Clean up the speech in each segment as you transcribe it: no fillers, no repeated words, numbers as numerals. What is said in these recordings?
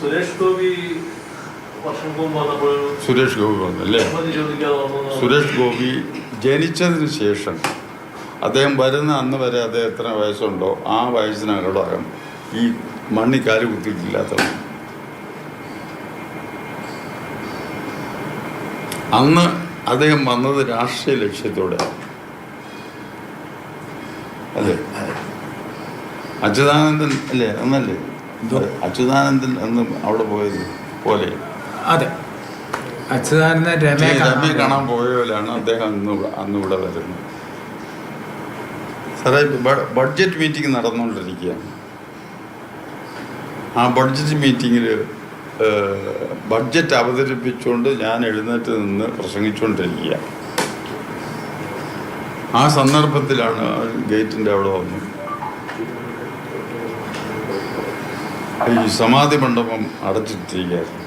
സുരേഷ് ഗോപി വന്നല്ലേ? സുരേഷ് ഗോപി ജനിച്ചതിന് ശേഷം അദ്ദേഹം വരുന്ന അന്ന് വരെ അദ്ദേഹം എത്ര വയസ്സുണ്ടോ ആ വയസ്സിനകം ഈ മണ്ണിക്കാല് കുത്തിയിട്ടില്ലാത്തവർ. അന്ന് അദ്ദേഹം വന്നത് രാഷ്ട്രീയ ലക്ഷ്യത്തോടെ അല്ലേ? അച്യുതാനന്ദൻ അല്ലേ അന്നല്ലേ? അച്യുതാനന്ദൻ അന്ന് അവിടെ പോയത് പോലെ അതെ, അച്യുതാനന്ദൻ രമയെ കാണാൻ പോയ പോലെയാണ് അദ്ദേഹം അന്ന് ഇവിടെ വരുന്നത്. സാറേ, ബഡ്ജറ്റ് മീറ്റിംഗ് നടന്നുകൊണ്ടിരിക്കുകയാണ്. ആ ബഡ്ജറ്റ് മീറ്റിങ്ങിൽ ബഡ്ജറ്റ് അവതരിപ്പിച്ചുകൊണ്ട് ഞാൻ എഴുന്നേറ്റ് നിന്ന് പ്രസംഗിച്ചുകൊണ്ടിരിക്കുക. ആ സന്ദർഭത്തിലാണ് ഗേറ്റിൻ്റെ അവിടെ വന്നു ഈ സമാധി മണ്ഡപം അടച്ചിട്ടിരിക്കുകയായിരുന്നു.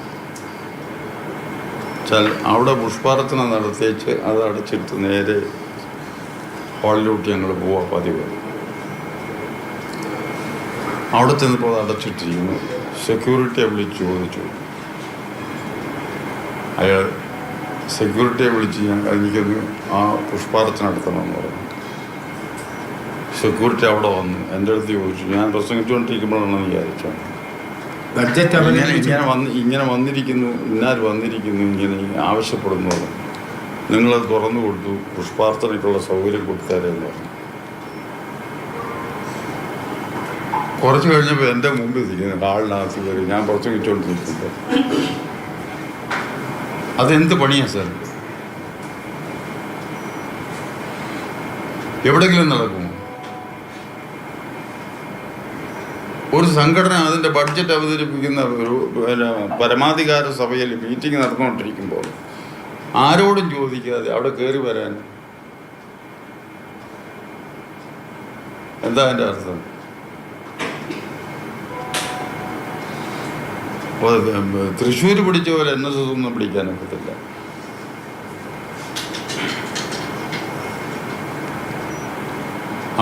അവിടെ പുഷ്പാർച്ചന നടത്തിയേച്ച് അത് അടച്ചിട്ട് നേരെ ഹാളിലോട്ട് ഞങ്ങൾ പോവാം പതിവ്. അവിടെ ചെന്നപ്പോൾ അത് അടച്ചിട്ടിരിക്കുന്നു. സെക്യൂരിറ്റിയെ വിളിച്ച് ചോദിച്ചു. അയാൾ സെക്യൂരിറ്റിയെ വിളിച്ച് എനിക്കൊന്ന് ആ പുഷ്പാർച്ചന നടത്തണമെന്ന് പറഞ്ഞു. സെക്യൂരിറ്റി അവിടെ വന്നു എൻ്റെ അടുത്ത് ചോദിച്ചു. ഞാൻ പ്രസംഗിച്ചുകൊണ്ടിരിക്കുമ്പോഴാണെന്ന് വിചാരിച്ചത്. ഇങ്ങനെ വന്നിരിക്കുന്നു, ഇന്നാർ വന്നിരിക്കുന്നു, ഇങ്ങനെ ആവശ്യപ്പെടുന്നു. നിങ്ങളത് തുറന്നു കൊടുത്തു, പുഷ്പാർച്ചനയ്ക്കുള്ള സൗകര്യം കൊടുത്താരെന്ന് പറഞ്ഞു. കുറച്ച് കഴിഞ്ഞപ്പോൾ എൻ്റെ മുമ്പിൽ ഇരിക്കുന്നു ഹാളിനകത്ത് കയറി ഞാൻ പ്രസംഗിച്ചുകൊണ്ടിരിക്കുമ്പോൾ. അതെന്ത് പണിയാണ് സാർ? എവിടെയെങ്കിലും നടക്കുമോ? ഒരു സംഘടന അതിൻ്റെ ബഡ്ജറ്റ് അവതരിപ്പിക്കുന്ന ഒരു പരമാധികാര സഭയിൽ മീറ്റിംഗ് നടന്നുകൊണ്ടിരിക്കുമ്പോൾ ആരോടും ചോദിക്കാതെ അവിടെ കയറി വരാൻ എന്താ അതിൻ്റെ അർത്ഥം? തൃശ്ശൂർ പിടിച്ച പോലെ NSS ഒന്നും പിടിക്കാനൊക്കത്തില്ല.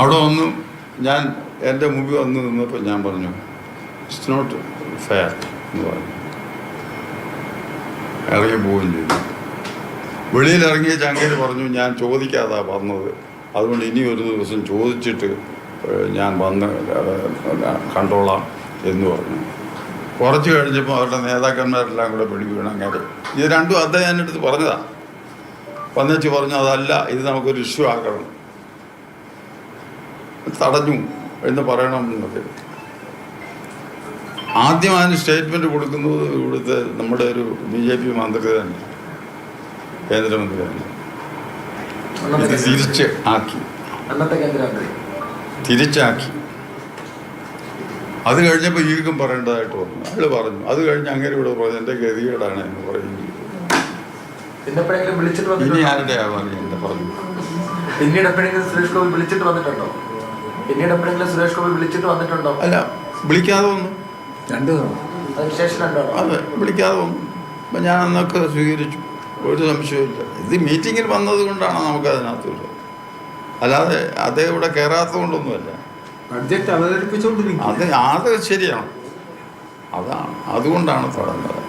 അവിടെ വന്നു ഞാൻ എൻ്റെ മുമ്പിൽ വന്ന് നിന്നപ്പോൾ ഞാൻ പറഞ്ഞു ഇറ്റ്സ് നോട്ട് ഫെയർ എന്ന് പറഞ്ഞു. ഇറങ്ങി പോവുകയും ചെയ്തു. വെളിയിലിറങ്ങിയ ചങ്ങേര് പറഞ്ഞു ഞാൻ ചോദിക്കാതാ വന്നത്, അതുകൊണ്ട് ഇനി ഒരു ദിവസം ചോദിച്ചിട്ട് ഞാൻ വന്ന് കണ്ടോളാം എന്ന് പറഞ്ഞു. കുറച്ച് കഴിഞ്ഞപ്പോൾ അവരുടെ നേതാക്കന്മാരെല്ലാം കൂടെ പിടി വീണ അങ്ങനെ ഇത് രണ്ടും അദ്ദേഹം എൻ്റെ അടുത്ത് പറഞ്ഞതാണ്. വന്നേച്ച് പറഞ്ഞു അതല്ല, ഇത് നമുക്കൊരു ഇഷ്യൂ ആക്കണം, തടഞ്ഞു എന്ന് പറയണമെന്നൊക്കെ. ആദ്യം അതിന് സ്റ്റേറ്റ്മെൻറ്റ് കൊടുക്കുന്നത് ഇവിടുത്തെ നമ്മുടെ ഒരു BJP മന്ത്രി തന്നെ, കേന്ദ്രമന്ത്രി തന്നെ. തിരിച്ചാക്കി. അത് കഴിഞ്ഞപ്പോൾ ഈർക്കും പറയേണ്ടതായിട്ട് വന്നു. അയാൾ പറഞ്ഞു. അത് കഴിഞ്ഞ് അങ്ങനെ ഇവിടെ പറഞ്ഞു എൻ്റെ ഗതികേടാണ് എന്ന് പറയുകയും ചെയ്തു. ഇനി ആരുടെ ആവാന്ന് എന്നെ പറഞ്ഞു. പിന്നീട് എപ്പോഴെങ്കിലും സുരേഷ് ഗോപി വിളിച്ചിട്ട് വന്നിട്ടുണ്ടോ? അല്ല, വിളിക്കാതെ വന്നു. അതെ, വിളിക്കാതെ വന്നു. അപ്പം ഞാൻ അന്നൊക്കെ സ്വീകരിച്ചു, ഒരു സംശയമില്ല. ഇത് മീറ്റിങ്ങിൽ വന്നത് കൊണ്ടാണ് നമുക്കതിനകത്തുള്ളത്, അല്ലാതെ അദ്ദേഹം ഇവിടെ കയറാത്തത് കൊണ്ടൊന്നുമല്ല. അത് ശരിയാണ്, അതുകൊണ്ടാണ് തടഞ്ഞത്.